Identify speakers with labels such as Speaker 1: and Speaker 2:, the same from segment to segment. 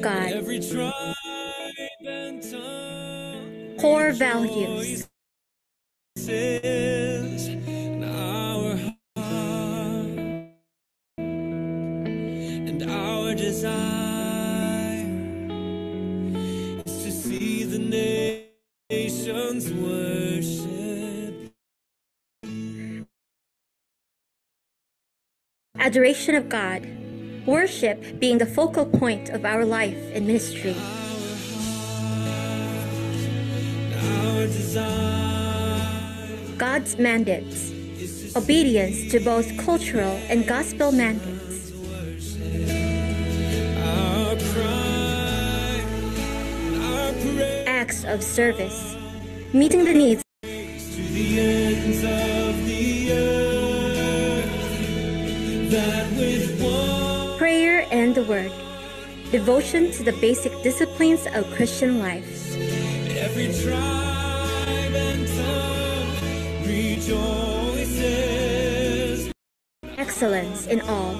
Speaker 1: God,
Speaker 2: every tribe and tongue,
Speaker 1: core values,
Speaker 2: rejoices in our heart, and our desire is to see the nations worship.
Speaker 1: adoration of God, worship being the focal point of our life and ministry.
Speaker 2: Our desire
Speaker 1: God's mandates, obedience to both cultural and gospel mandates.
Speaker 2: our cry, our praise
Speaker 1: Acts of service, meeting the needs
Speaker 2: to the ends of the earth, that with one
Speaker 1: prayer and the word, devotion to the basic disciplines of Christian life.
Speaker 2: every tribe and tongue rejoices.
Speaker 1: Excellence in all,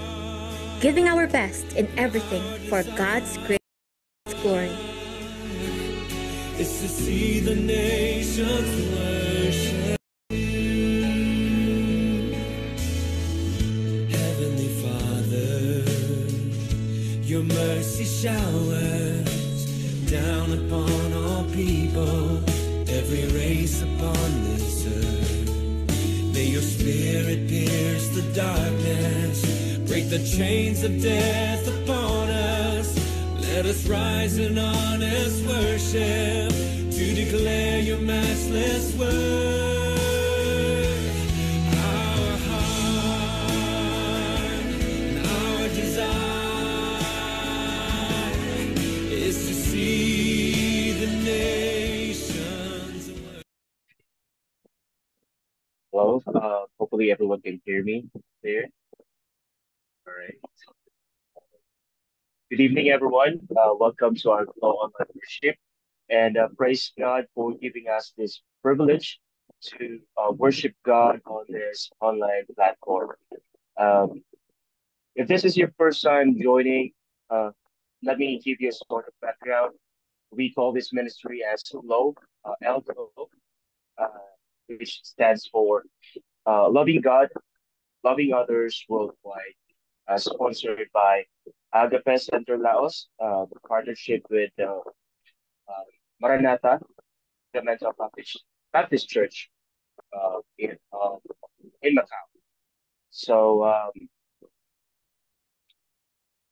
Speaker 1: giving our best in everything for God's great glory.
Speaker 2: Is to see the nations worship. Heavenly Father, your mercy showers down upon all people, every race upon this earth. May your spirit pierce the darkness, break the chains of death upon us. Let us rise in honest worship to declare your matchless word. Our heart and our desire is to see the nations.
Speaker 3: Hello. Hopefully everyone can hear me there. All right. Good evening, everyone. Welcome to our Glow Online Worship, and praise God for giving us this privilege to worship God on this online platform. Um, if this is your first time joining, uh, let me give you a sort of background. We call this ministry as LOW, L-O, uh, which stands for Loving God, Loving Others Worldwide, sponsored by Agape Center Laos, the partnership with Maranatha, the Mental Baptist Church in Macau. So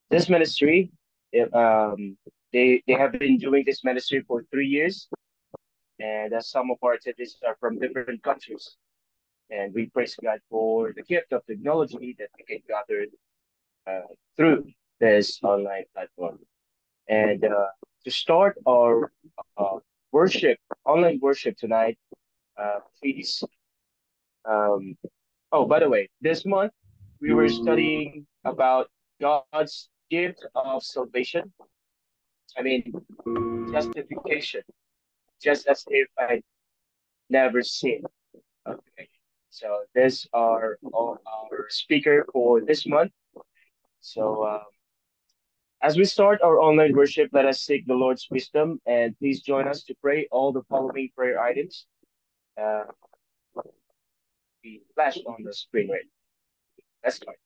Speaker 3: this ministry, they have been doing this ministry for 3 years, and some of our attendees are from different countries. And we praise God for the gift of technology that we can gather through this online platform. And to start our uh, worship, online worship tonight, please. Um, oh, by the way, this month we were studying about God's gift of salvation. I mean, justification, just as if I'd never sinned. Okay. So these are all our speaker for this month. So as we start our online worship, let us seek the Lord's wisdom and please join us to pray all the following prayer items. Uh, be flashed on the screen right. Let's start.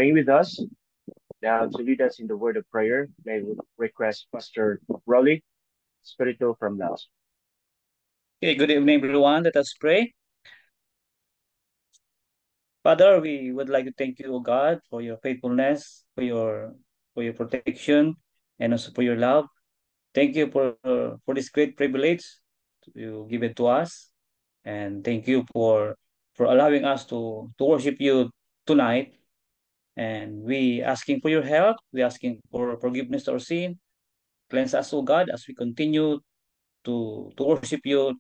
Speaker 3: praying with us. Now, to lead us in the word of prayer, may we request Pastor Rolly, Spiritual from Laos.
Speaker 4: Okay, good evening, everyone. Let us pray. Father, we would like to thank you, O God, for your faithfulness, for your protection, and also for your love. Thank you for this great privilege you give it to us, and thank you for allowing us to worship you tonight. And we asking for your help. We asking for forgiveness of our sin. Cleanse us, O God, as we continue to worship you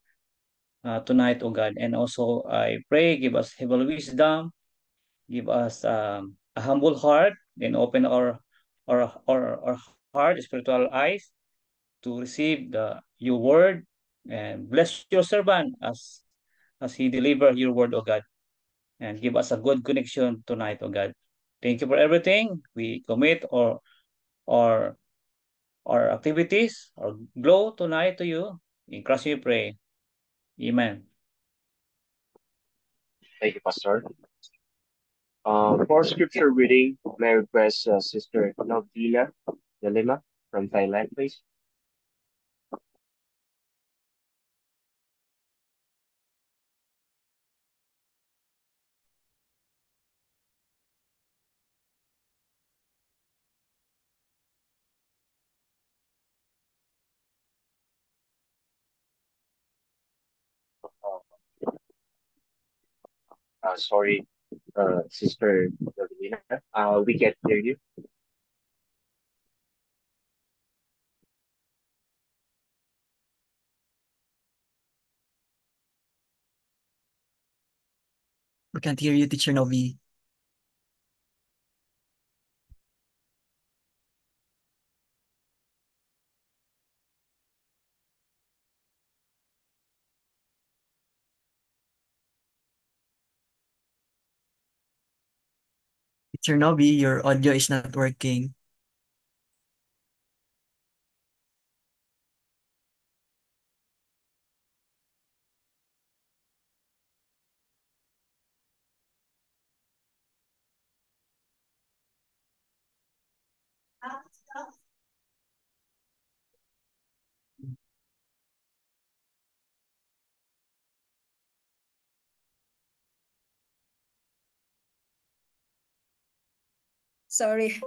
Speaker 4: tonight, O God. And also, I pray, give us heavenly wisdom, give us a humble heart, and open our heart, spiritual eyes, to receive your word, and bless your servant as he deliver your word, O God, and give us a good connection tonight, O God. Thank you for everything. We commit our our activities, our glow tonight to you. In Christ we pray. Amen.
Speaker 3: Thank you, Pastor. For scripture reading, may I request Sister Novdina Delima from Thailand, please. Sorry, Sister Novdina. We can't hear you.
Speaker 5: We can't hear you, Teacher Novi. Teacher Novi, your audio is not working.
Speaker 6: Sorry.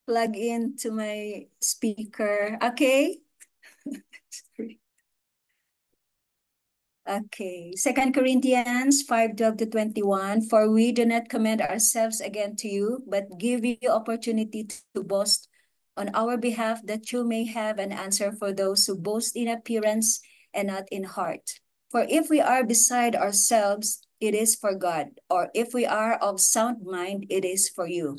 Speaker 6: Plug into my speaker. Okay. Sorry. Okay. 2 Corinthians 5:12-21. For we do not commend ourselves again to you, but give you opportunity to boast on our behalf, that you may have an answer for those who boast in appearance and not in heart. For if we are beside ourselves, it is for God, or if we are of sound mind, it is for you.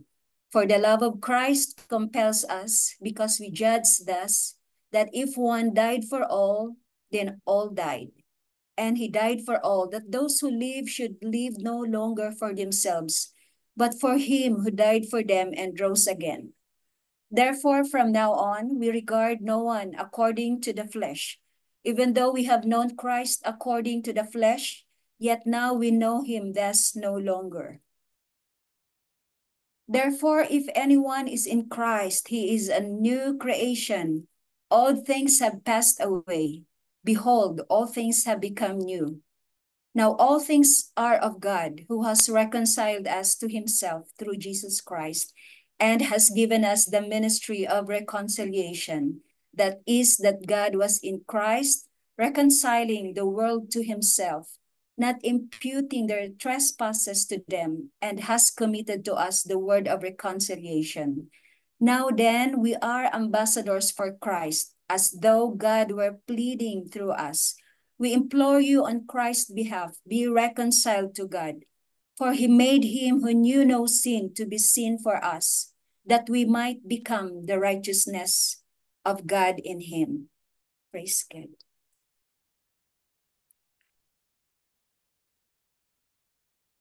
Speaker 6: For the love of Christ compels us, because we judge thus, that if one died for all, then all died. And he died for all, that those who live should live no longer for themselves, but for him who died for them and rose again. Therefore, from now on, we regard no one according to the flesh. Even though we have known Christ according to the flesh, yet now we know him thus no longer. Therefore, if anyone is in Christ, he is a new creation. All things have passed away. Behold, all things have become new. Now all things are of God, who has reconciled us to himself through Jesus Christ, and has given us the ministry of reconciliation. That is, that God was in Christ, reconciling the world to himself, not imputing their trespasses to them, and has committed to us the word of reconciliation. Now then, we are ambassadors for Christ, as though God were pleading through us. We implore you on Christ's behalf, be reconciled to God. For he made him who knew no sin to be sin for us, that we might become the righteousness of God in him. Praise God.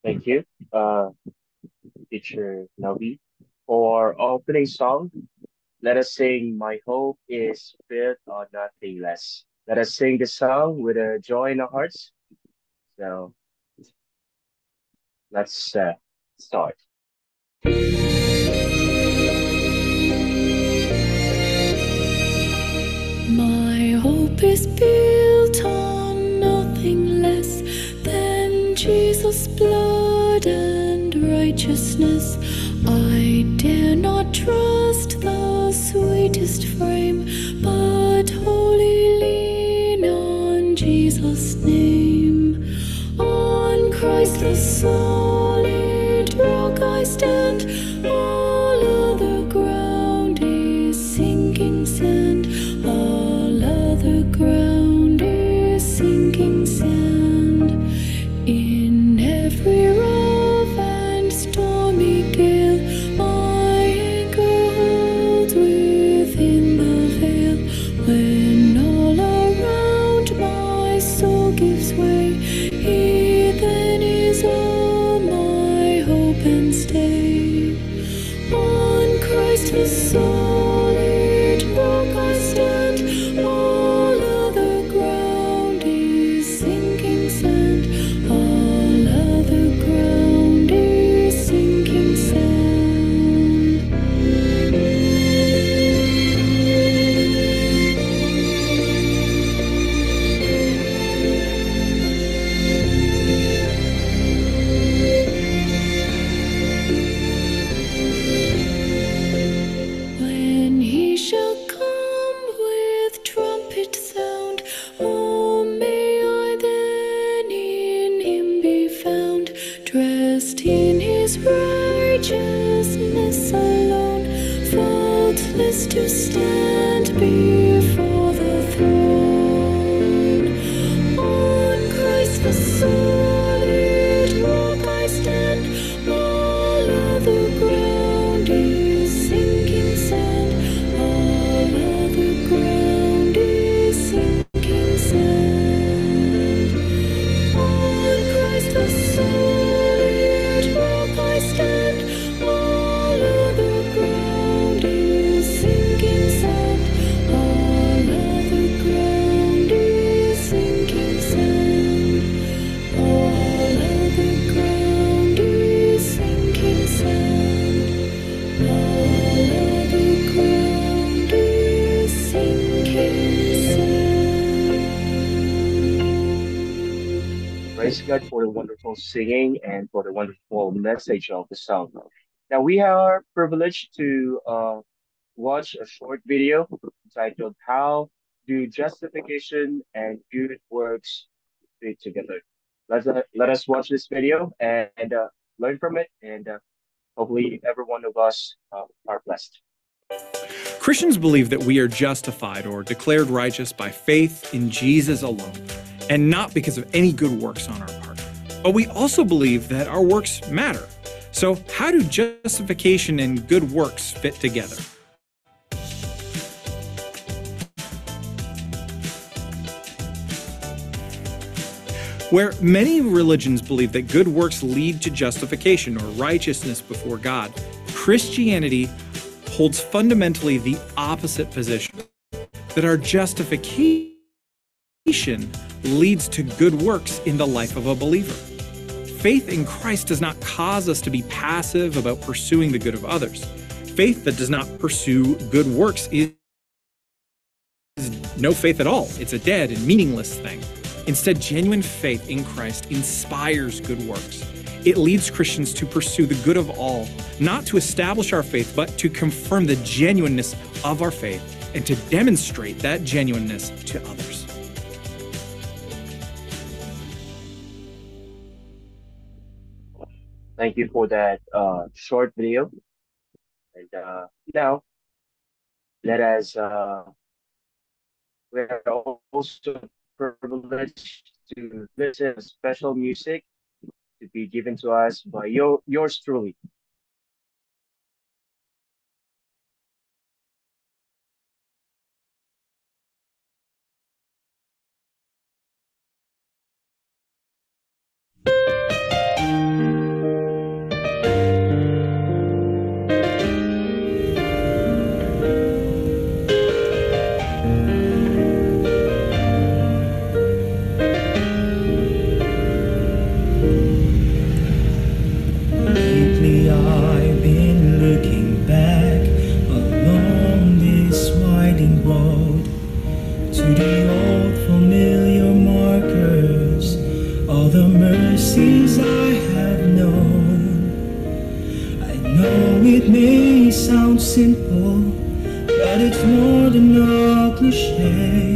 Speaker 3: Thank you, Teacher Novi. For opening song, let us sing My Hope is Built on Nothing Less. Let us sing the song with a joy in our hearts. So let's start.
Speaker 7: My hope is built on nothing less than Jesus' blood and righteousness. I dare not trust the sweetest frame, but wholly lean on Jesus' name. On Christ the solid rock I stand, all other ground is sinking sand. All other ground is sinking sand. In every rough and stormy gale, my anchor holds within the veil. When all around my soul gives way, He then is all my hope and stay. On Christ the solid rock I stand, all other ground is sinking sand. All other ground is sinking sand. When He shall come with trumpet sound, oh, may I then in Him be found, dressed in His righteousness alone, faultless to stand before the throne. On Christ the solid rock I stand, all other ground is sinking sand. All other ground is sinking sand. On Christ the solid rock I stand, all other ground is sinking sand. All other ground is sinking sand. All other ground is sinking sand. All other ground is sinking sand.
Speaker 3: Praise God for the wonderful singing and for the wonderful message of the song. Now we are privileged to watch a short video entitled "How Do Justification and Good Works Fit Together?" Let us watch this video and learn from it, and hopefully every one of us are blessed.
Speaker 8: Christians believe that we are justified or declared righteous by faith in Jesus alone, and not because of any good works on our part. But we also believe that our works matter. So, how do justification and good works fit together? Where many religions believe that good works lead to justification or righteousness before God, Christianity holds fundamentally the opposite position, that our justification leads to good works in the life of a believer. Faith in Christ does not cause us to be passive about pursuing the good of others. Faith that does not pursue good works is no faith at all. It's a dead and meaningless thing. Instead, genuine faith in Christ inspires good works. It leads Christians to pursue the good of all, not to establish our faith, but to confirm the genuineness of our faith and to demonstrate that genuineness to others.
Speaker 3: Thank you for that short video. And now, let us, we are also privileged to listen to special music to be given to us by yours truly.
Speaker 2: Lead me it may sound simple, but it's more than a cliche.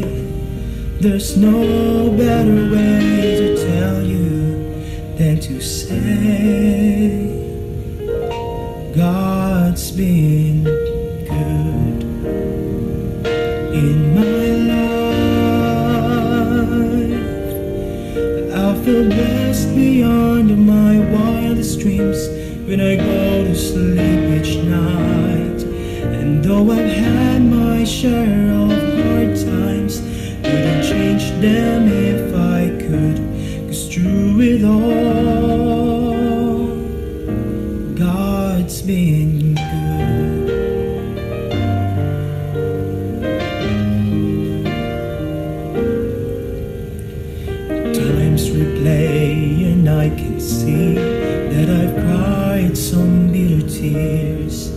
Speaker 2: There's no better way to tell you than to say God's been good in my life. I feel blessed beyond my wildest dreams when I go to sleep each night. And though I've had my share of hard times, wouldn't change them if I could, 'cause through it all, God's been good. Times replay and I can see that I've cried some bitter tears,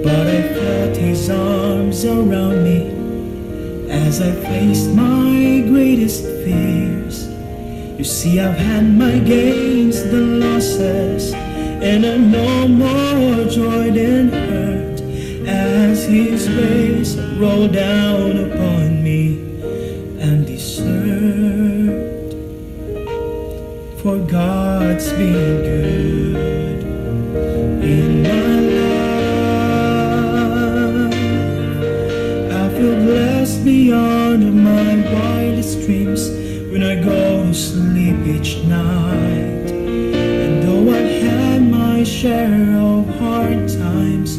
Speaker 2: but I felt His arms around me as I faced my greatest fears. You see, I've had my gains, the losses, and I know more joy than hurt as His grace rolled down upon me and deserved. For God's been good in my life. I feel blessed beyond my wildest dreams when I go to sleep each night. And though I've had my share of hard times,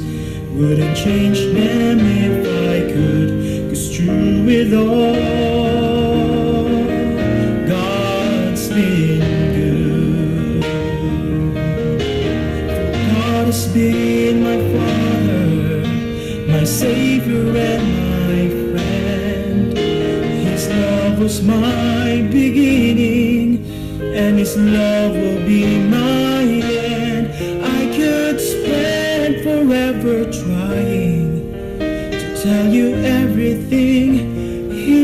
Speaker 2: wouldn't change them if I could, 'cause through it all, God's been good. God has been my Father, my Savior and my friend. His love was my beginning, and His love will be my end. I could spend forever trying to tell you everything He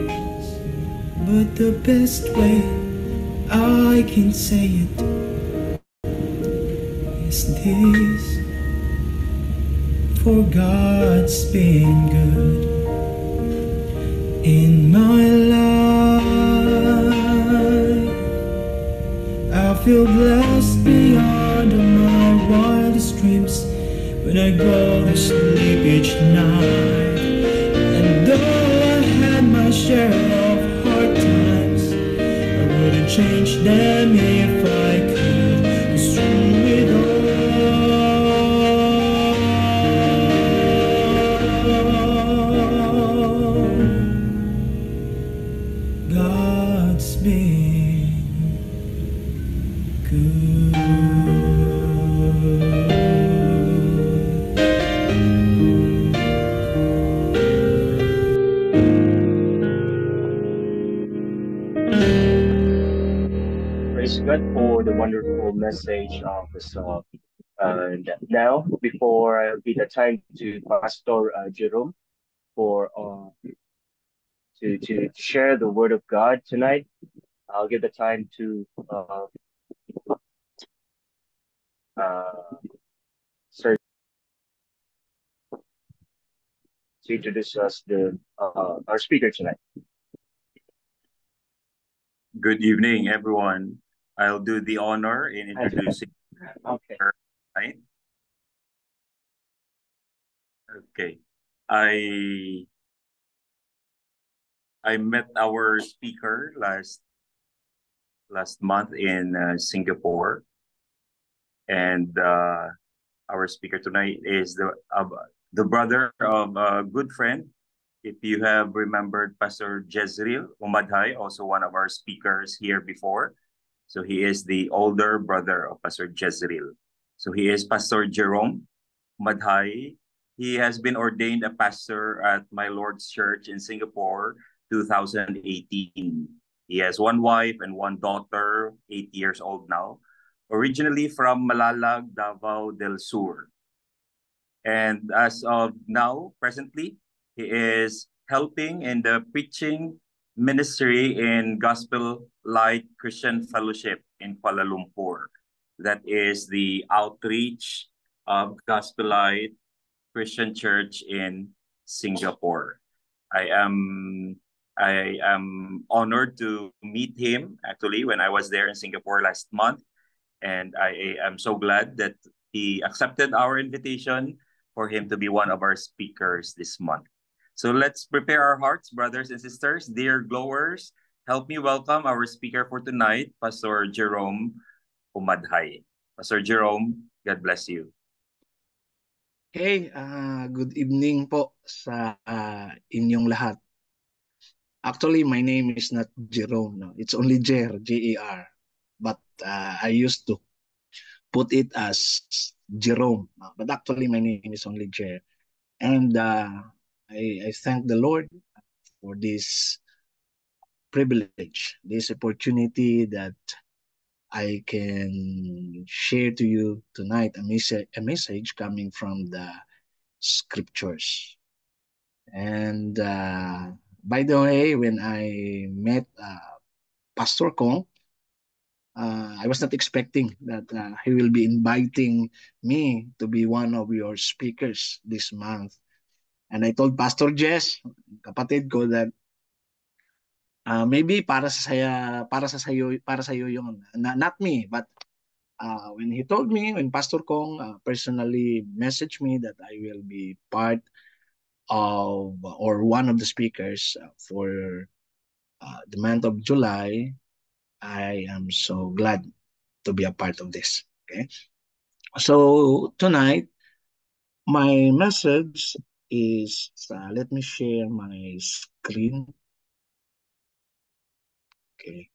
Speaker 2: is, but the best way I can say it is this: for God's been good in my life. I feel blessed beyond my wildest dreams when I go to sleep each night. And though I had my share of hard times, I wouldn't change them if I could, 'cause through it all, God's been good.
Speaker 3: Praise God for the wonderful message of the song. And now, before I give the time to Pastor Jerome for to share the word of God tonight, I'll give the time to Sir to introduce us our speaker tonight.
Speaker 9: Good evening, everyone. I'll do the honor in introducing
Speaker 3: Okay.
Speaker 9: her tonight. Okay. I met our speaker last month in Singapore, and our speaker tonight is the brother of a good friend. If you have remembered Pastor Jezreel Umadhay, also one of our speakers here before. So he is the older brother of Pastor Jezreel. So he is Pastor Jerome Umadhay. He has been ordained a pastor at My Lord's Church in Singapore, 2018. He has one wife and one daughter, 8 years old now, originally from Malalag, Davao del Sur. And as of now, presently, he is helping in the preaching ministry in Gospel Light Christian Fellowship in Kuala Lumpur. that is the outreach of Gospelite Christian Church in Singapore. I am honored to meet him actually when I was there in Singapore last month, and I am so glad that he accepted our invitation for him to be one of our speakers this month. So let's prepare our hearts, brothers and sisters, dear glowers. Help me welcome our speaker for tonight, Pastor Jerome Umadhay. Pastor Jerome, God bless you.
Speaker 10: Hey, good evening po sa inyong lahat. Actually, my name is not Jerome. No? It's only Jer, J-E-R. But I used to put it as Jerome. But actually, my name is only Jer. And I thank the Lord for this privilege, this opportunity that I can share to you tonight a message coming from the scriptures. And by the way, when I met Pastor Kong, I was not expecting that he will be inviting me to be one of your speakers this month. And I told Pastor Jess, kapatid ko, that maybe para sa iyo yung not me, but when he told me, when Pastor Kong personally messaged me that I will be part of or one of the speakers for the month of July, I am so glad to be a part of this. Okay, so tonight my message is let me share my screen. Okay.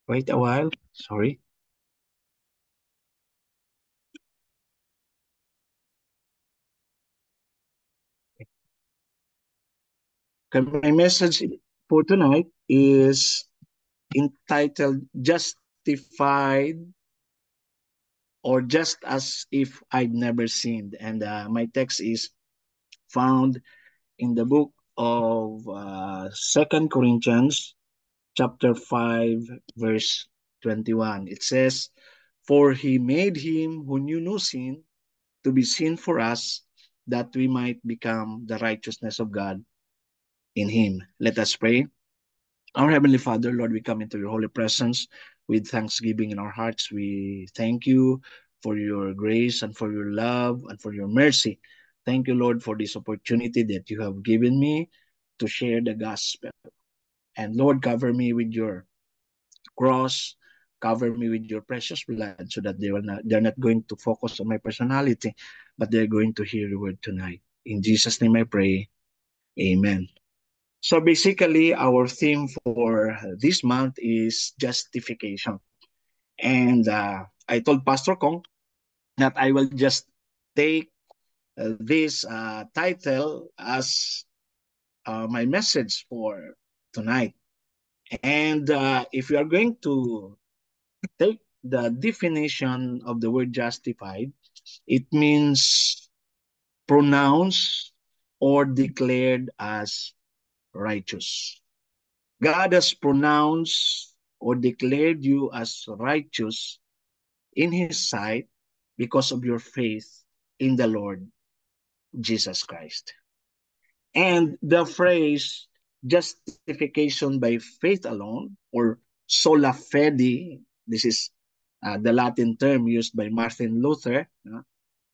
Speaker 10: Wait a while, sorry. Okay, my message for tonight is entitled Justified, or Just as If I'd Never Sinned. And my text is found in the book of 2 Corinthians chapter 5, verse 21. It says, "For he made him who knew no sin to be sin for us, that we might become the righteousness of God in him." Let us pray. Our Heavenly Father, Lord, we come into your holy presence with thanksgiving in our hearts. We thank you for your grace and for your love and for your mercy. Thank you, Lord, for this opportunity that you have given me to share the gospel. And Lord, cover me with your cross, cover me with your precious blood, so that they're not going to focus on my personality, but they're going to hear your word tonight. In Jesus' name I pray. Amen. So basically, our theme for this month is justification. And I told Pastor Kong that I will just take this title as my message for tonight. And if you are going to take the definition of the word justified, it means pronounced or declared as righteous. God has pronounced or declared you as righteous in his sight because of your faith in the Lord Jesus Christ. And the phrase justification by faith alone, or sola fide, this is the Latin term used by Martin Luther.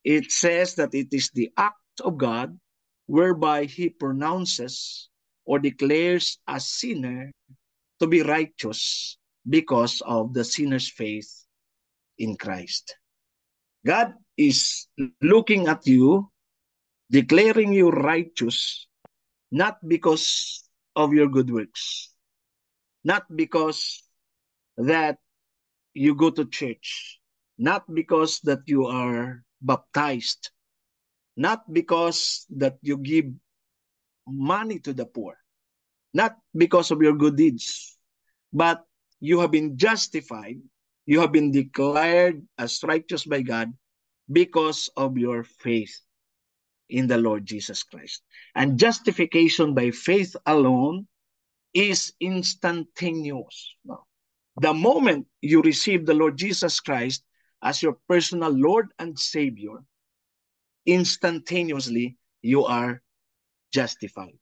Speaker 10: It says that it is the act of God whereby he pronounces or declares a sinner to be righteous because of the sinner's faith in Christ. God is looking at you, declaring you righteous, not because of your good works, not because that you go to church, not because that you are baptized, not because that you give money to the poor, not because of your good deeds, but you have been justified, you have been declared as righteous by God because of your faith in the Lord Jesus Christ. And justification by faith alone is instantaneous. The moment you receive the Lord Jesus Christ as your personal Lord and Savior, instantaneously you are justified.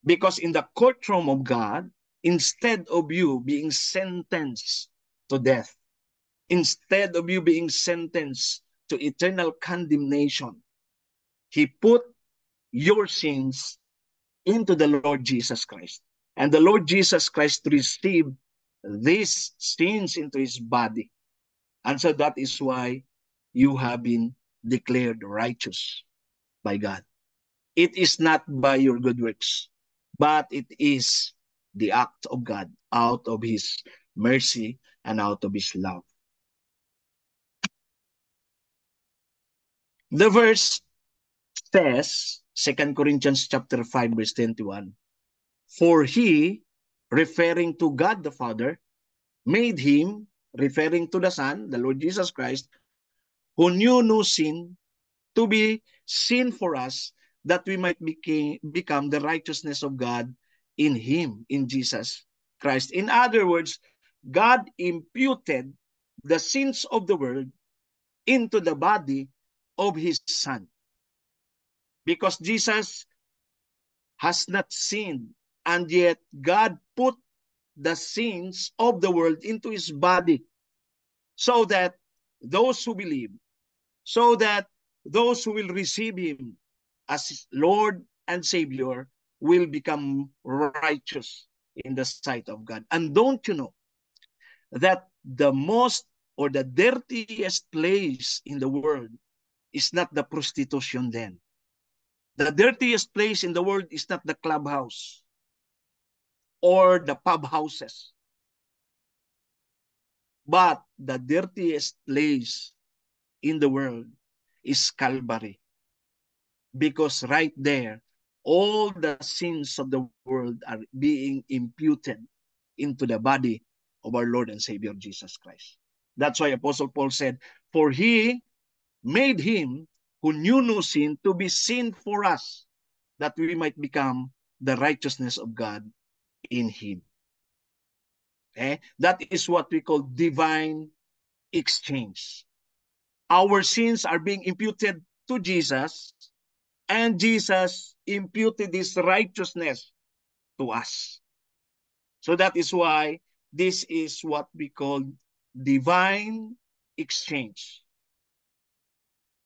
Speaker 10: Because in the courtroom of God, instead of you being sentenced to death, instead of you being sentenced to eternal condemnation, He put your sins into the Lord Jesus Christ. And the Lord Jesus Christ received these sins into His body. And so that is why you have been declared righteous by God. It is not by your good works, but it is the act of God out of His mercy and out of His love. The verse says, 2 Corinthians chapter 5, verse 21, for He, referring to God the Father, made Him, referring to the Son, the Lord Jesus Christ, who knew no sin, to be sin for us, that we might become the righteousness of God in Him, in Jesus Christ. In other words, God imputed the sins of the world into the body of His Son. Because Jesus has not sinned, and yet God put the sins of the world into His body, so that those who believe, so that those who will receive Him as Lord and Savior will become righteous in the sight of God. And don't you know that the most or the dirtiest place in the world is not the prostitution den. The dirtiest place in the world is not the clubhouse or the pub houses. But the dirtiest place in the world is Calvary. Because right there, all the sins of the world are being imputed into the body of our Lord and Savior Jesus Christ. That's why Apostle Paul said, for He made Him who knew no sin to be sin for us, that we might become the righteousness of God in Him. Okay? That is what we call divine exchange. Our sins are being imputed to Jesus, and Jesus imputed His righteousness to us. So that is why this is what we call divine exchange.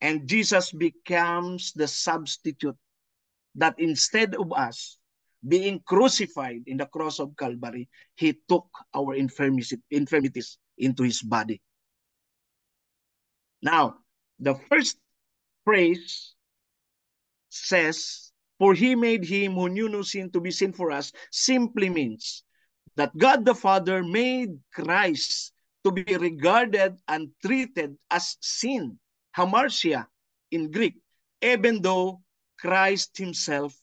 Speaker 10: And Jesus becomes the substitute, that instead of us being crucified in the cross of Calvary, He took our infirmities into His body. Now, the first phrase says, for He made Him who knew no sin to be sin for us, simply means that God the Father made Christ to be regarded and treated as sin, hamartia in Greek, even though Christ Himself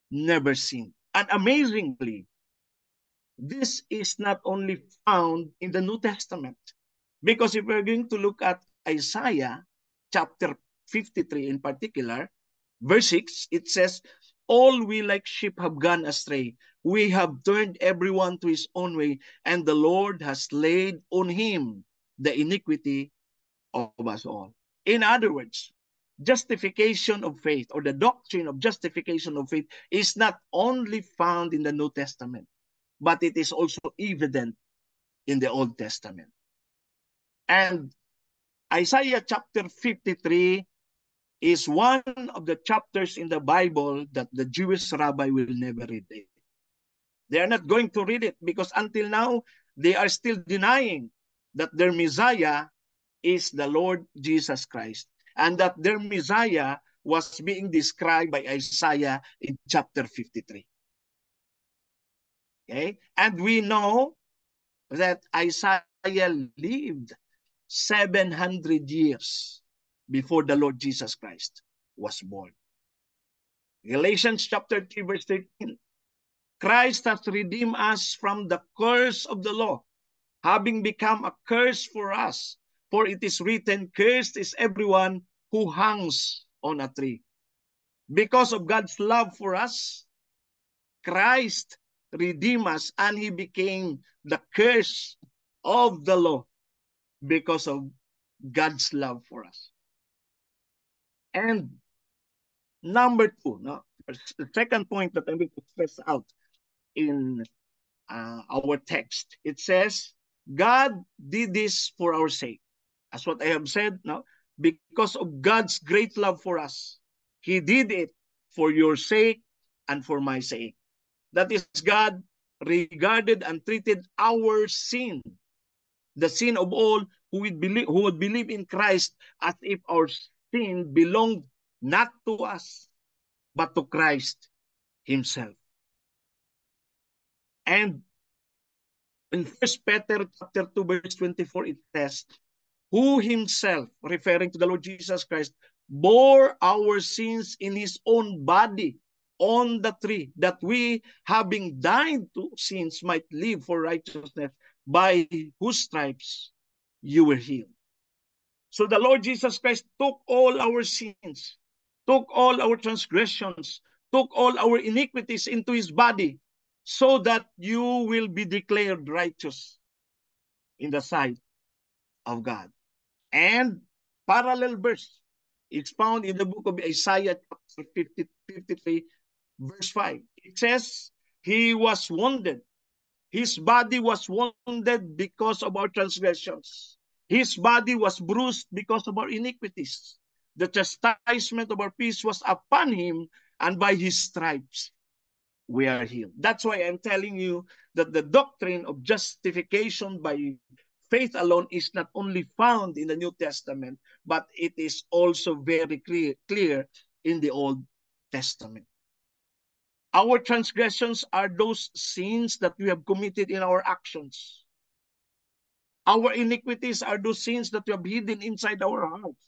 Speaker 10: never sinned. And amazingly, this is not only found in the New Testament, because if we're going to look at Isaiah chapter 53 in particular, verse 6, it says, all we like sheep have gone astray. We have turned everyone to his own way, and the Lord has laid on Him the iniquity of us all. In other words, justification of faith, or the doctrine of justification of faith, is not only found in the New Testament, but it is also evident in the Old Testament. And Isaiah chapter 53 is one of the chapters in the Bible that the Jewish rabbi will never read it. They are not going to read it because until now, they are still denying that their Messiah is the Lord Jesus Christ, and that their Messiah was being described by Isaiah in chapter 53. Okay? And we know that Isaiah lived 700 years before the Lord Jesus Christ was born. Galatians chapter 3 verse 13. Christ has redeemed us from the curse of the law, having become a curse for us. For it is written, cursed is everyone who hangs on a tree. Because of God's love for us, Christ redeemed us and he became the curse of the law because of God's love for us. And number two, no, the second point that I'm going to stress out in our text, it says, God did this for our sake. As what I have said, no, because of God's great love for us, he did it for your sake and for my sake. That is, God regarded and treated our sin, the sin of all who would believe in Christ, as if our sin belonged not to us, but to Christ himself. And in 1 Peter chapter 2, verse 24, it says, who himself, referring to the Lord Jesus Christ, bore our sins in his own body on the tree, that we, having died to sins, might live for righteousness, by whose stripes you were healed. So the Lord Jesus Christ took all our sins, took all our transgressions, took all our iniquities into his body, so that you will be declared righteous in the sight of God. And parallel verse, it's found in the book of Isaiah chapter 53, verse 5. It says, he was wounded. His body was wounded because of our transgressions. His body was bruised because of our iniquities. The chastisement of our peace was upon him, and by his stripes we are healed. That's why I'm telling you that the doctrine of justification by faith alone is not only found in the New Testament, but it is also very clear in the Old Testament. Our transgressions are those sins that we have committed in our actions. Our iniquities are those sins that we have hidden inside our hearts.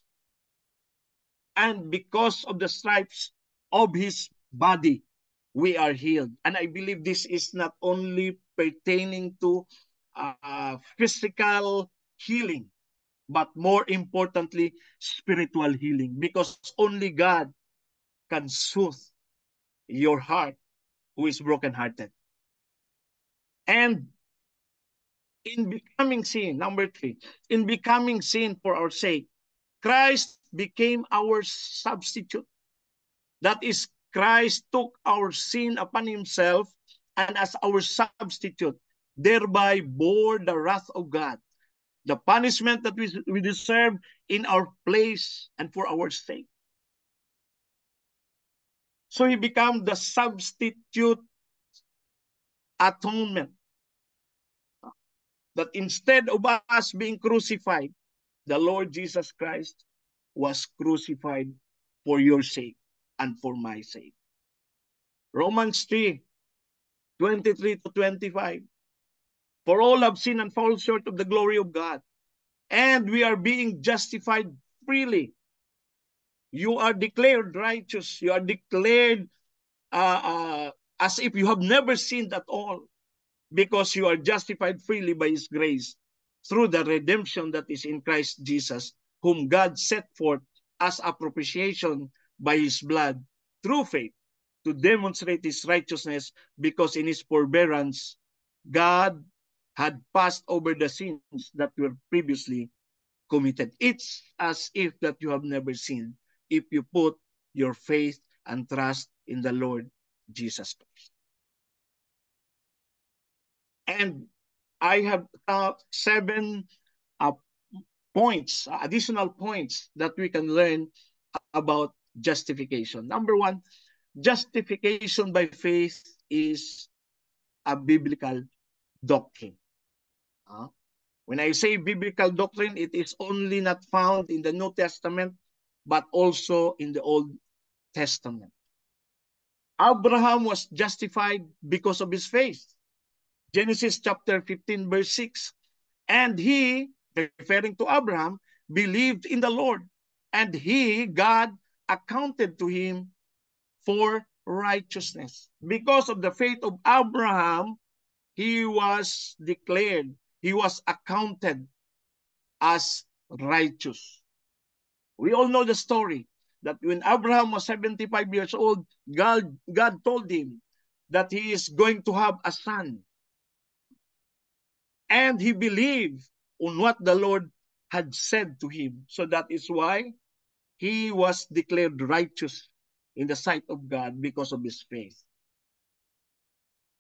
Speaker 10: And because of the stripes of his body, we are healed. And I believe this is not only pertaining to physical healing, but more importantly, spiritual healing, because only God can soothe your heart who is brokenhearted. And in becoming sin, number 3, in becoming sin for our sake, Christ became our substitute. That is, Christ took our sin upon himself, and as our substitute, thereby bore the wrath of God, the punishment that we deserve in our place and for our sake. So he became the substitute atonement. That instead of us being crucified, the Lord Jesus Christ was crucified for your sake and for my sake. Romans 3:23-25. For all have sinned and fall short of the glory of God, and we are being justified freely. You are declared righteous. You are declared as if you have never sinned at all, because you are justified freely by his grace through the redemption that is in Christ Jesus, whom God set forth as a propitiation by his blood through faith, to demonstrate his righteousness, because in his forbearance God had passed over the sins that were previously committed. It's as if that you have never sinned if you put your faith and trust in the Lord Jesus Christ. And I have 7 points, additional points that we can learn about justification. Number 1, justification by faith is a biblical doctrine. When I say biblical doctrine, it is only not found in the New Testament, but also in the Old Testament. Abraham was justified because of his faith. Genesis chapter 15, verse 6. And he, referring to Abraham, believed in the Lord, and God accounted to him for righteousness. Because of the faith of Abraham, he was declared he was accounted as righteous. We all know the story that when Abraham was 75 years old, God told him that he is going to have a son. And he believed on what the Lord had said to him. So that is why he was declared righteous in the sight of God because of his faith.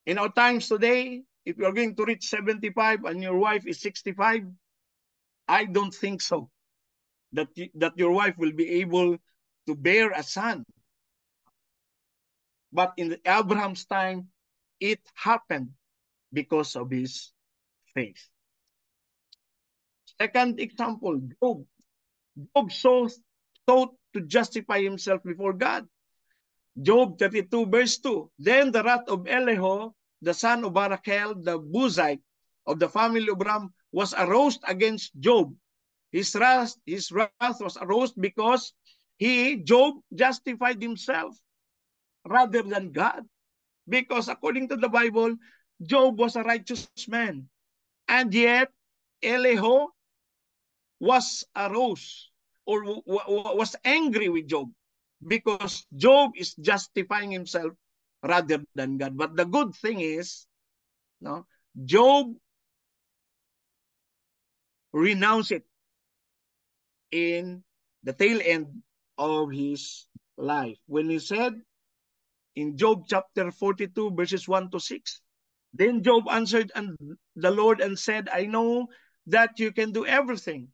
Speaker 10: In our times today, if you're going to reach 75 and your wife is 65, I don't think so. That your wife will be able to bear a son. But in Abraham's time, it happened because of his faith. Second example, Job. Job sought to justify himself before God. Job 32 verse 2. Then the wrath of Elihu, the son of Barachel, the Buzite of the family of Ram, was aroused against Job. His wrath was aroused because Job, justified himself rather than God. Because according to the Bible, Job was a righteous man. And yet, Elihu was aroused or was angry with Job because Job is justifying himself rather than God. But the good thing is, no, Job renounced it in the tail end of his life. When he said in Job chapter 42 verses 1 to 6, then Job answered the Lord and said, I know that you can do everything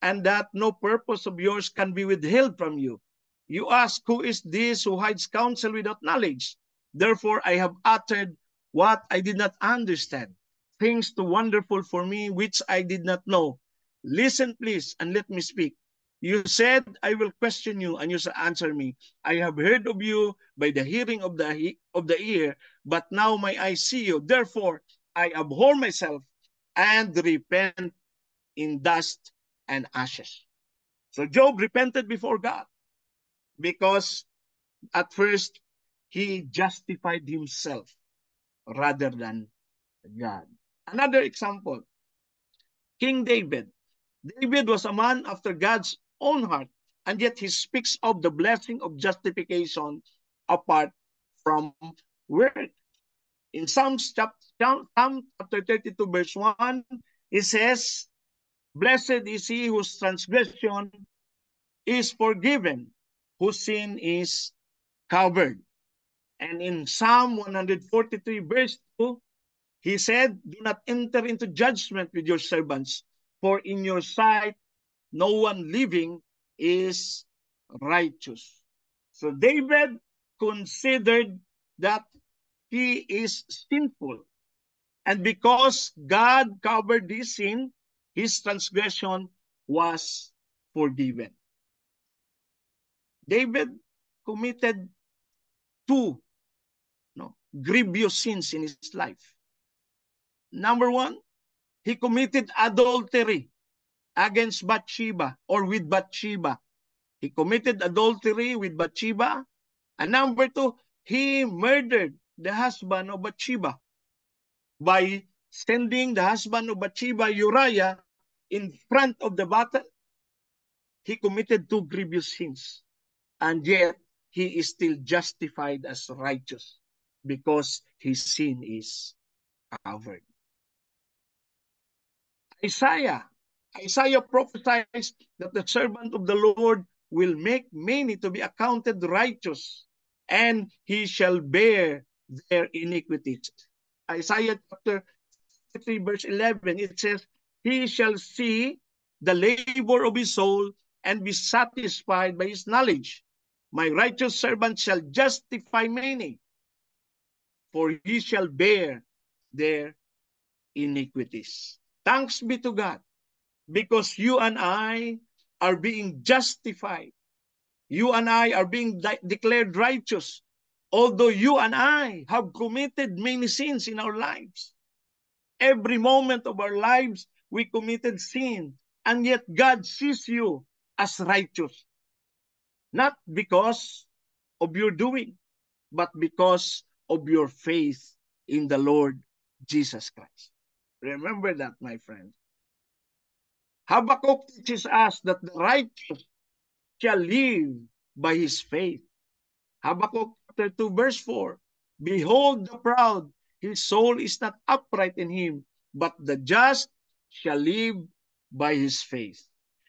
Speaker 10: and that no purpose of yours can be withheld from you. You ask, who is this who hides counsel without knowledge? Therefore I have uttered what I did not understand, things too wonderful for me which I did not know. Listen, please, and let me speak. You said, I will question you, and you shall answer me. I have heard of you by the hearing of the ear, but now my eyes see you. Therefore I abhor myself and repent in dust and ashes. So Job repented before God because at first he justified himself rather than God. Another example, King David. David was a man after God's own heart, and yet he speaks of the blessing of justification apart from work. In Psalm chapter 32 verse 1, it says, blessed is he whose transgression is forgiven, whose sin is covered. And in Psalm 143 verse 2, he said, do not enter into judgment with your servants, for in your sight no one living is righteous. So David considered that he is sinful. And because God covered his sin, his transgression was forgiven. David committed two grievous sins in his life. Number one, he committed adultery against Bathsheba or with Bathsheba. He committed adultery with Bathsheba. And number two, he murdered the husband of Bathsheba by sending the husband of Bathsheba, Uriah, in front of the battle. He committed two grievous sins. And yet, he is still justified as righteous because his sin is covered. Isaiah prophesies that the servant of the Lord will make many to be accounted righteous, and he shall bear their iniquities. Isaiah chapter 3 verse 11, it says, he shall see the labor of his soul and be satisfied by his knowledge. My righteous servant shall justify many, for he shall bear their iniquities. Thanks be to God, because you and I are being justified. You and I are being declared righteous, although you and I have committed many sins in our lives. Every moment of our lives, we committed sin, and yet God sees you as righteous. Not because of your doing, but because of your faith in the Lord Jesus Christ. Remember that, my friends. Habakkuk teaches us that the righteous shall live by his faith. Habakkuk chapter 2 verse 4. Behold the proud, his soul is not upright in him, but the just shall live by his faith.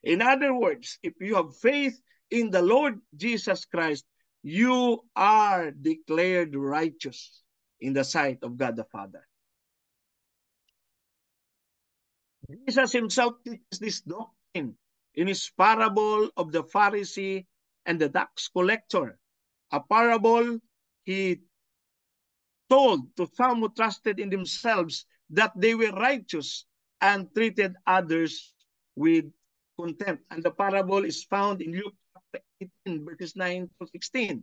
Speaker 10: In other words, if you have faith in the Lord Jesus Christ, you are declared righteous in the sight of God the Father. Jesus himself teaches this doctrine in his parable of the Pharisee and the tax collector, a parable he told to some who trusted in themselves that they were righteous and treated others with contempt. And the parable is found in Luke 18, verses 9 to 16.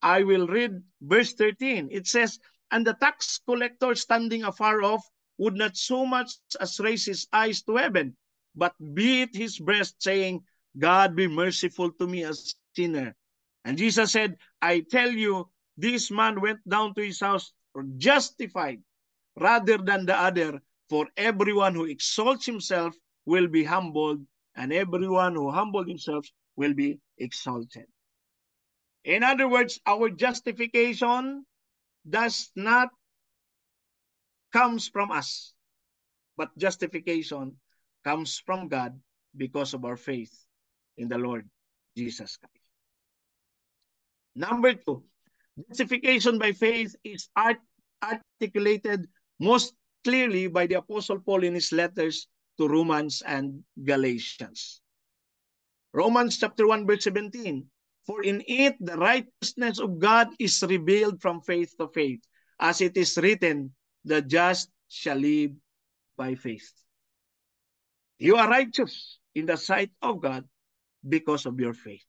Speaker 10: I will read verse 13. It says, and the tax collector standing afar off would not so much as raise his eyes to heaven, but beat his breast, saying, God be merciful to me, a sinner. And Jesus said, I tell you, this man went down to his house justified rather than the other, for everyone who exalts himself will be humbled, and everyone who humbles himself will be exalted. In other words, our justification does not comes from us, but justification comes from God because of our faith in the Lord Jesus Christ. Number 2, justification by faith is articulated most clearly by the Apostle Paul in his letters to Romans and Galatians. Romans chapter 1 verse 17, for in it the righteousness of God is revealed from faith to faith, as it is written, the just shall live by faith. You are righteous in the sight of God because of your faith.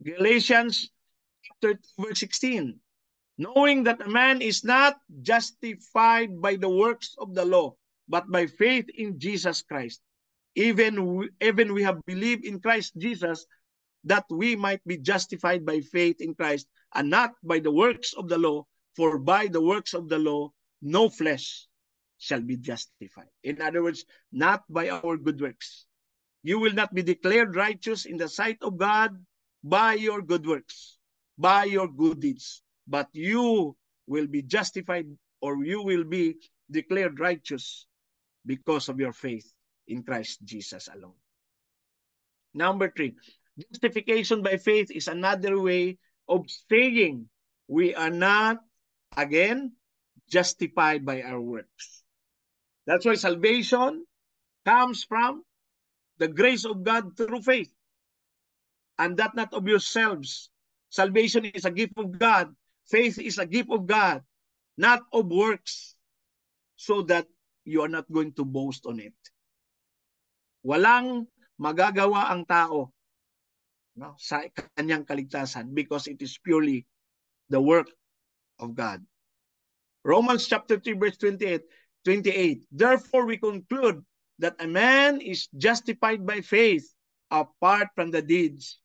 Speaker 10: Galatians chapter 2 verse 16, knowing that a man is not justified by the works of the law, but by faith in Jesus Christ. Even we have believed in Christ Jesus, that we might be justified by faith in Christ, and not by the works of the law, for by the works of the law no flesh shall be justified. In other words, not by our good works. You will not be declared righteous in the sight of God by your good works, by your good deeds, but you will be justified, or you will be declared righteous because of your faith in Christ Jesus alone. Number 3, justification by faith is another way of saying we are not, again, justified by our works. That's why salvation comes from the grace of God through faith, and that not of yourselves. Salvation is a gift of God. Faith is a gift of God, not of works, so that you are not going to boast on it. Walang magagawa ang tao, no, sa kanyang kaligtasan, because it is purely the work of God. Romans chapter 3 verse 28. Therefore we conclude that a man is justified by faith apart from the deeds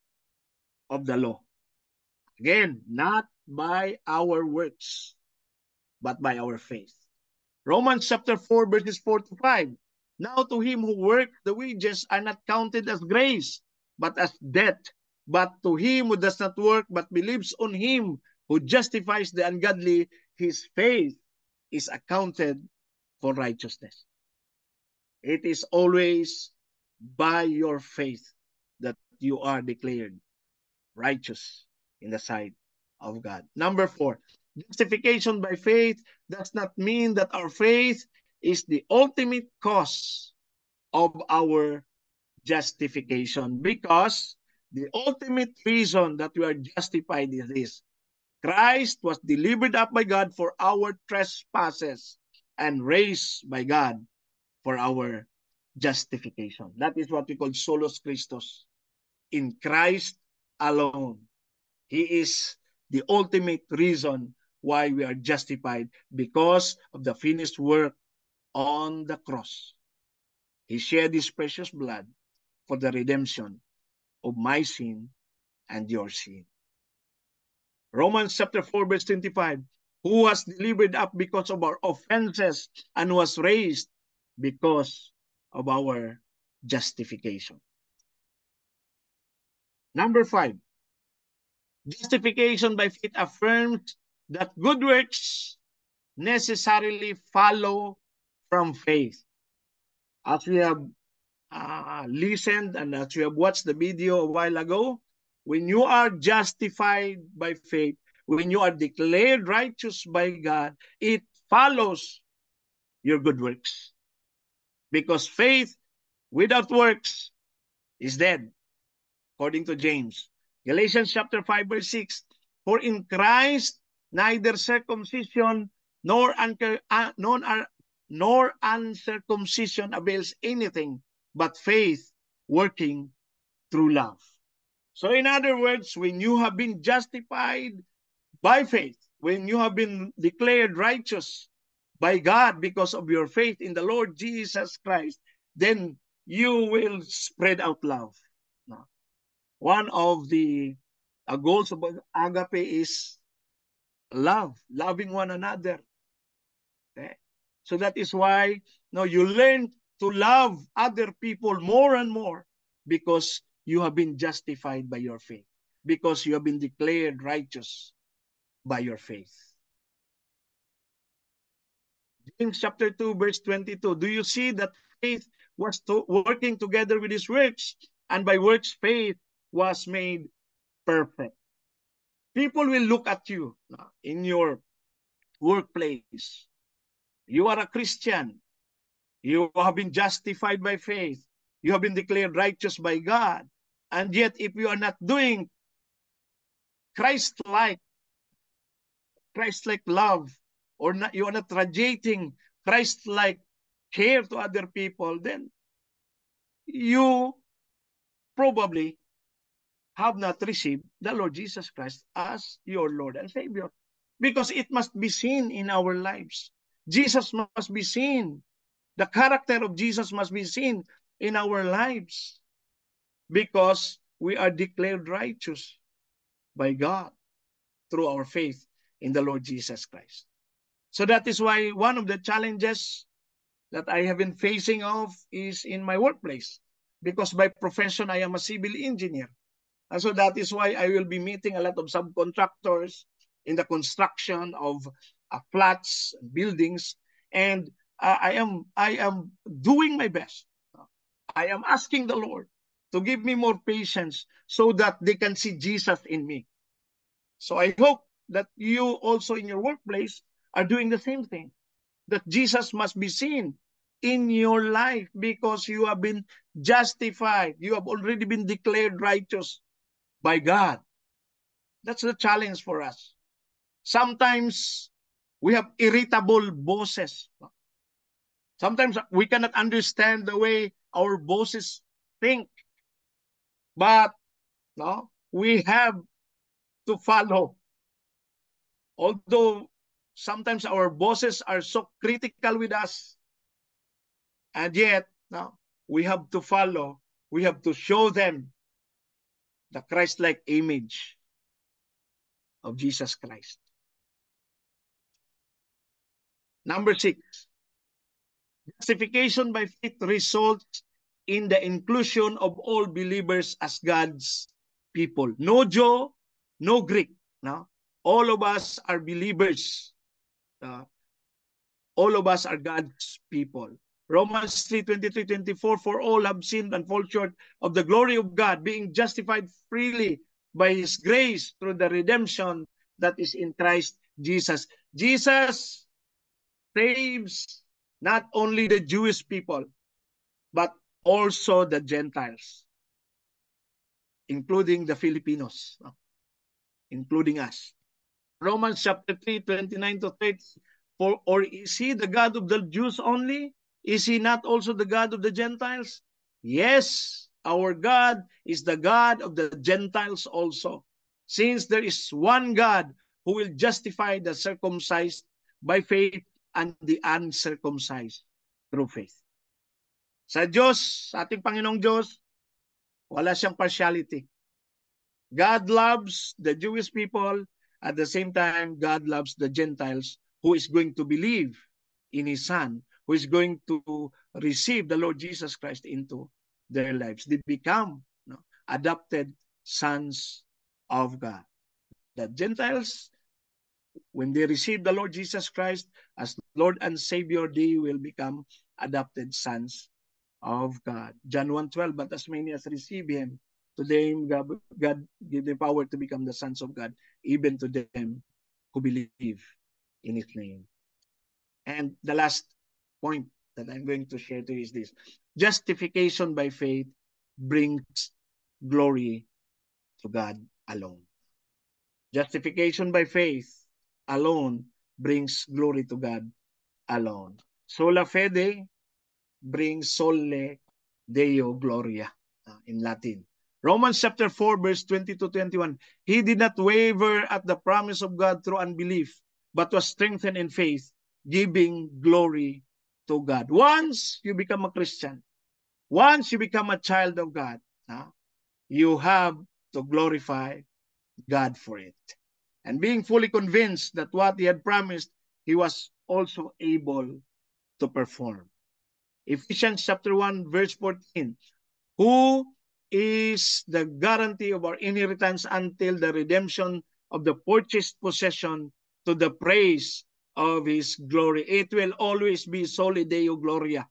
Speaker 10: of the law. Again, not by our works, but by our faith. Romans chapter 4 verses 4 to 5. Now to him who works, the wages are not counted as grace, but as debt. But to him who does not work, but believes on him who justifies the ungodly, his faith is accounted for righteousness. It is always by your faith that you are declared righteous in the sight of God. Number 4, justification by faith does not mean that our faith is the ultimate cause of our justification, because the ultimate reason that we are justified is this: Christ was delivered up by God for our trespasses and raised by God for our justification. That is what we call solus Christus. In Christ alone. He is the ultimate reason why we are justified, because of the finished work on the cross. He shed his precious blood for the redemption of my sin and your sin. Romans chapter 4 verse 25. who was delivered up because of our offenses and was raised because of our justification. Number 5, justification by faith affirms that good works necessarily follow from faith. As we have listened and as we have watched the video a while ago, when you are justified by faith, when you are declared righteous by God, it follows your good works. Because faith without works is dead, according to James. Galatians chapter 5, verse 6, for in Christ neither circumcision nor uncircumcision avails anything, but faith working through love. So in other words, when you have been justified by faith, when you have been declared righteous by God because of your faith in the Lord Jesus Christ, then you will spread out love. Now, one of the goals of agape is love, loving one another. Okay? So that is why you learn to love other people more and more because you have been justified by your faith, because you have been declared righteous by your faith. James chapter 2, verse 22, do you see that faith was working together with his works, and by works faith was made perfect? People will look at you in your workplace. You are a Christian. You have been justified by faith. You have been declared righteous by God. And yet, if you are not doing Christ-like love, or you are not radiating Christ-like care to other people, then you probably have not received the Lord Jesus Christ as your Lord and Savior. Because it must be seen in our lives. Jesus must be seen. The character of Jesus must be seen in our lives. Because we are declared righteous by God through our faith in the Lord Jesus Christ. So that is why one of the challenges that I have been facing of is in my workplace. Because by profession, I am a civil engineer. And so that is why I will be meeting a lot of subcontractors in the construction of flats and buildings. And I am doing my best. I am asking the Lord to give me more patience so that they can see Jesus in me. So I hope that you also in your workplace are doing the same thing. That Jesus must be seen in your life because you have been justified. You have already been declared righteous by God. That's the challenge for us. Sometimes we have irritable bosses. Sometimes we cannot understand the way our bosses think. But we have to follow. Although sometimes our bosses are so critical with us, and yet we have to follow. We have to show them the Christ-like image of Jesus Christ. Number 6, justification by faith results in the inclusion of all believers as God's people. No Jew, no Greek. No? All of us are believers. All of us are God's people. Romans 3:23-24, for all have sinned and fall short of the glory of God, being justified freely by His grace through the redemption that is in Christ Jesus. Jesus saves not only the Jewish people, but also the Gentiles, including the Filipinos, including us. Romans chapter 3:29-30, or is He the God of the Jews only? Is He not also the God of the Gentiles? Yes, our God is the God of the Gentiles also, since there is one God who will justify the circumcised by faith and the uncircumcised through faith. Sa Diyos, sa ating Panginoong Diyos, wala siyang partiality. God loves the Jewish people At the same time, God loves the Gentiles who is going to believe in His Son, who is going to receive the Lord Jesus Christ into their lives. They become adopted sons of God. The Gentiles, when they receive the Lord Jesus Christ as Lord and Savior, they will become adopted sons of God. John 1:12, but as many as receive Him, to them God give the power to become the sons of God, even to them who believe in His name. And the last point that I'm going to share to you is this. Justification by faith brings glory to God alone. Justification by faith alone brings glory to God alone. Sola fide brings sole Deo gloria in Latin. Romans chapter 4 verse 20-21. He did not waver at the promise of God through unbelief, but was strengthened in faith, giving glory to God. Once you become a Christian, once you become a child of God, you have to glorify God for it. And being fully convinced that what He had promised, He was also able to perform. Ephesians chapter 1 verse 14. Who is the guarantee of our inheritance until the redemption of the purchased possession to the praise of His glory. It will always be soli Deo gloria.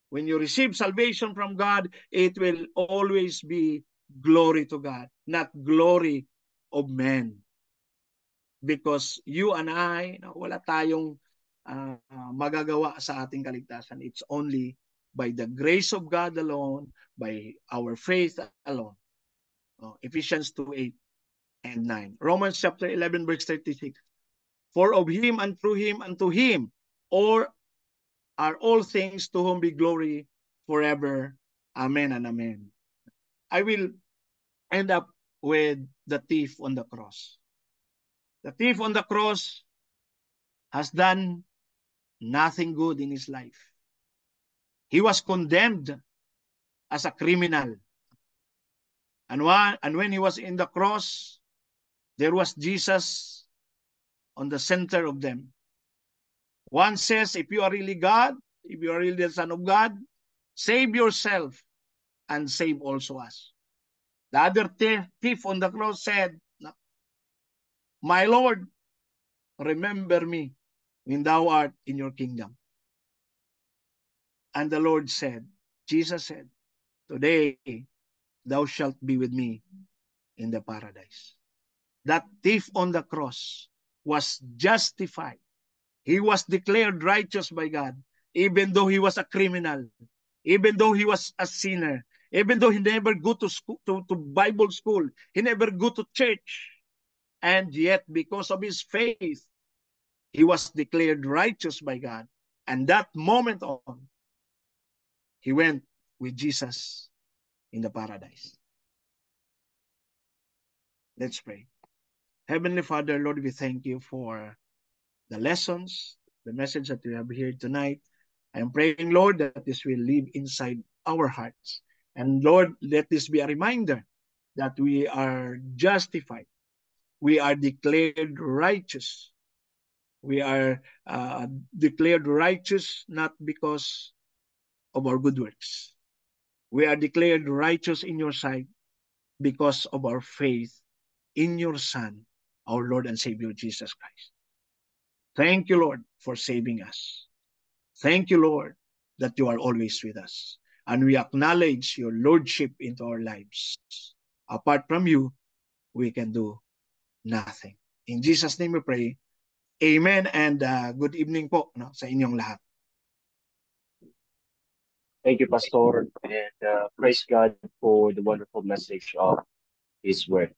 Speaker 10: When you receive salvation from God, it will always be glory to God, not glory of men. Because you and I, wala tayong magagawa sa ating kaligtasan. It's only by the grace of God alone, by our faith alone. Ephesians 2:8 and 9. Romans chapter 11 verse 36. For of Him and through Him and to Him or are all things, to whom be glory forever. Amen and amen. I will end up with the thief on the cross. The thief on the cross has done nothing good in his life. He was condemned as a criminal. And when he was in the cross, there was Jesus on the center of them. One says, if you are really God, if you are really the Son of God, save yourself and save also us. The other thief on the cross said, my Lord, remember me when thou art in your kingdom. And the Lord said, Jesus said, today thou shalt be with me in the paradise. That thief on the cross was justified. He was declared righteous by God, even though he was a criminal, even though he was a sinner, even though he never go to school, to Bible school, he never go to church. And yet, because of his faith, he was declared righteous by God. And that moment on, he went with Jesus in the paradise. Let's pray. Heavenly Father, Lord, we thank you for the lessons, the message that we have here tonight. I am praying, Lord, that this will live inside our hearts. And Lord, let this be a reminder that we are justified. We are declared righteous. We are declared righteous not because of our good works. We are declared righteous in your sight because of our faith in your Son, our Lord and Savior, Jesus Christ. Thank you, Lord, for saving us. Thank you, Lord, that you are always with us. And we acknowledge your Lordship into our lives. Apart from you, we can do nothing. In Jesus' name we pray. Amen and good evening po sa inyong lahat.
Speaker 3: Thank you, Pastor, and praise God for the wonderful message of His Word.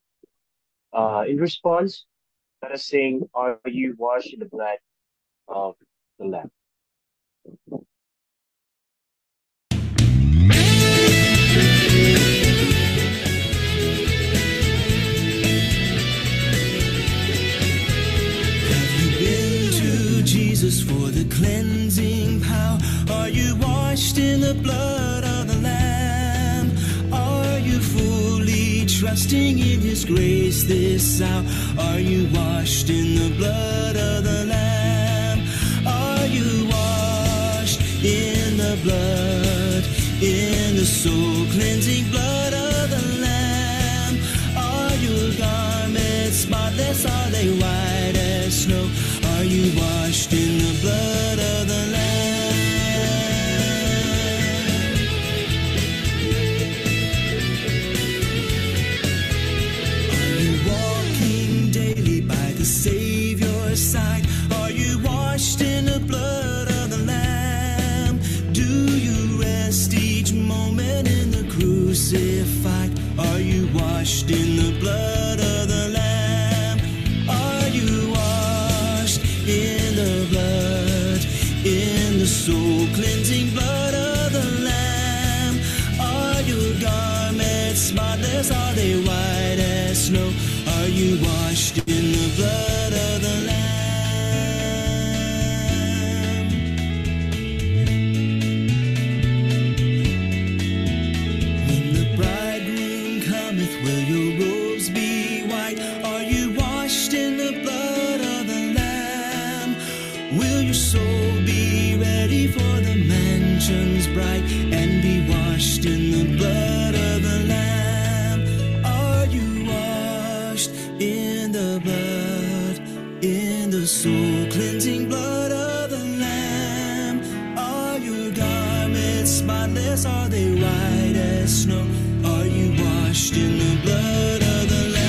Speaker 3: In response, let us sing, Are You Washed in the Blood of the Lamb?
Speaker 2: Jesus for the cleansing power. Are you washed in the blood of the Lamb? Are you fully trusted trusting in His grace this hour? Are you washed in the blood of the Lamb? Are you washed in the blood, in the soul cleansing blood of the Lamb? Are your garments spotless? Are they white as snow? Are you washed in the blood of the Lamb? Are you walking daily by the Savior's side? Are you washed in the blood of the Lamb? Do you rest each moment in the crucified? Are you washed in the blood of the Lamb? Are you washed in the blood, in the soul cleansing blood of the Lamb? Are your garments spotless? Are they white as snow? Are you washed in the blood of the Lamb? When the bridegroom cometh, will your robes be white? Are you washed in the blood of the Lamb? Will your soul be ready for the mansions bright and be washed in the blood of the Lamb? Are you washed in the blood, in the soul cleansing blood of the Lamb? Are your garments spotless? Are they white as snow? Are you washed in the blood of the Lamb?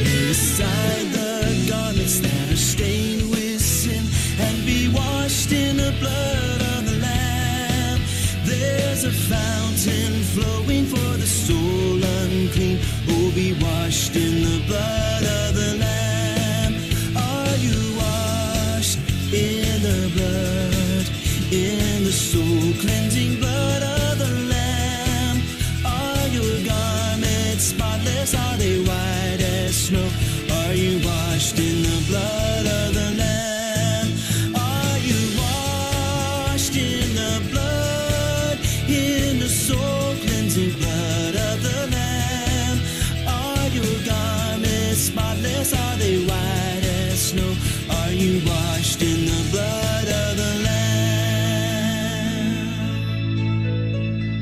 Speaker 2: Lay aside the garments that are stained with sin and be washed in the blood of the Lamb. There's a fountain flowing for the soul unclean. Oh, be washed in the blood of the Lamb. Are you washed in the blood, in the soul cleansing blood of the Lamb? Are your garments spotless? Are they white as snow? Are you washed in the blood of the Lamb? Are you washed in the blood, in the soul cleansing blood of the Lamb? Are your garments spotless? Are they white as snow? Are you washed in the blood of the Lamb?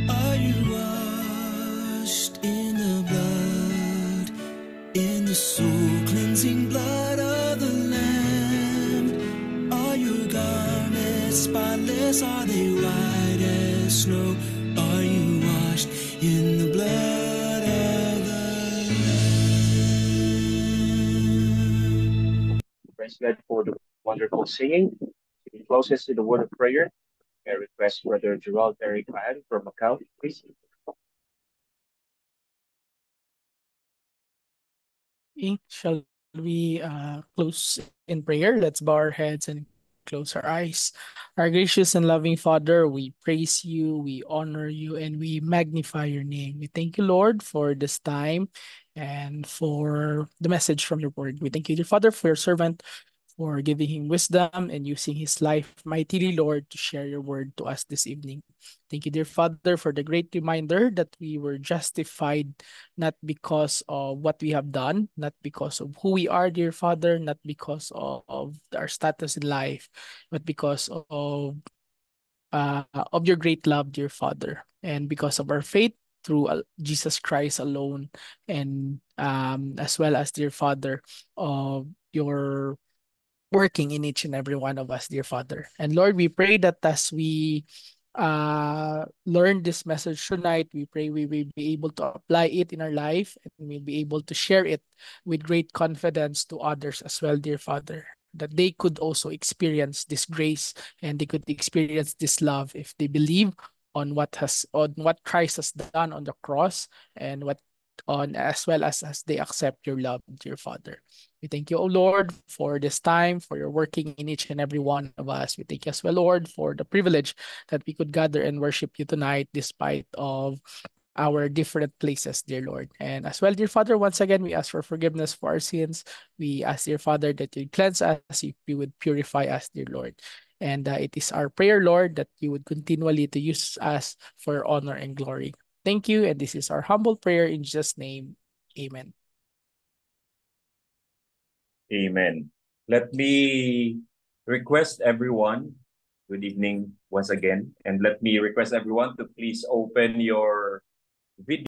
Speaker 2: Are you washed in the blood, in the soul cleansing blood of the Lamb? Are your garments spotless? Are they white as snow? Are you washed in the blood of the Lamb?
Speaker 3: Praise God for the wonderful singing. To close us in the word of prayer, I request Brother Gerald Eric Ryan from Macau, please.
Speaker 11: Okay, shall we close in prayer? Let's bow our heads and close our eyes. Our gracious and loving Father, we praise you, we honor you, and we magnify your name. We thank you, Lord, for this time and for the message from your word. We thank you, dear Father, for your servant, for giving him wisdom and using his life mightily, Lord, to share your word to us this evening. Thank you, dear Father, for the great reminder that we were justified not because of what we have done, not because of who we are, dear Father, not because of our status in life, but because of your great love, dear Father, and because of our faith through Jesus Christ alone, and as well as, dear Father, of your working in each and every one of us, dear Father. And Lord, we pray that as we learn this message tonight, we pray we will be able to apply it in our life and we'll be able to share it with great confidence to others as well, dear Father, that they could also experience this grace and they could experience this love if they believe on what Christ has done on the cross, and what on as well as they accept your love, dear Father. We thank you, O Lord, for this time, for your working in each and every one of us. We thank you as well, Lord, for the privilege that we could gather and worship you tonight despite of our different places, dear Lord. And as well, dear Father, once again, we ask for forgiveness for our sins. We ask, dear Father, that you cleanse us, if you would purify us, dear Lord. And it is our prayer, Lord, that you would continually to use us for honor and glory. Thank you. And this is our humble prayer in Jesus' name. Amen.
Speaker 9: Amen. Let me request everyone, good evening once again, and let me request everyone to please open your video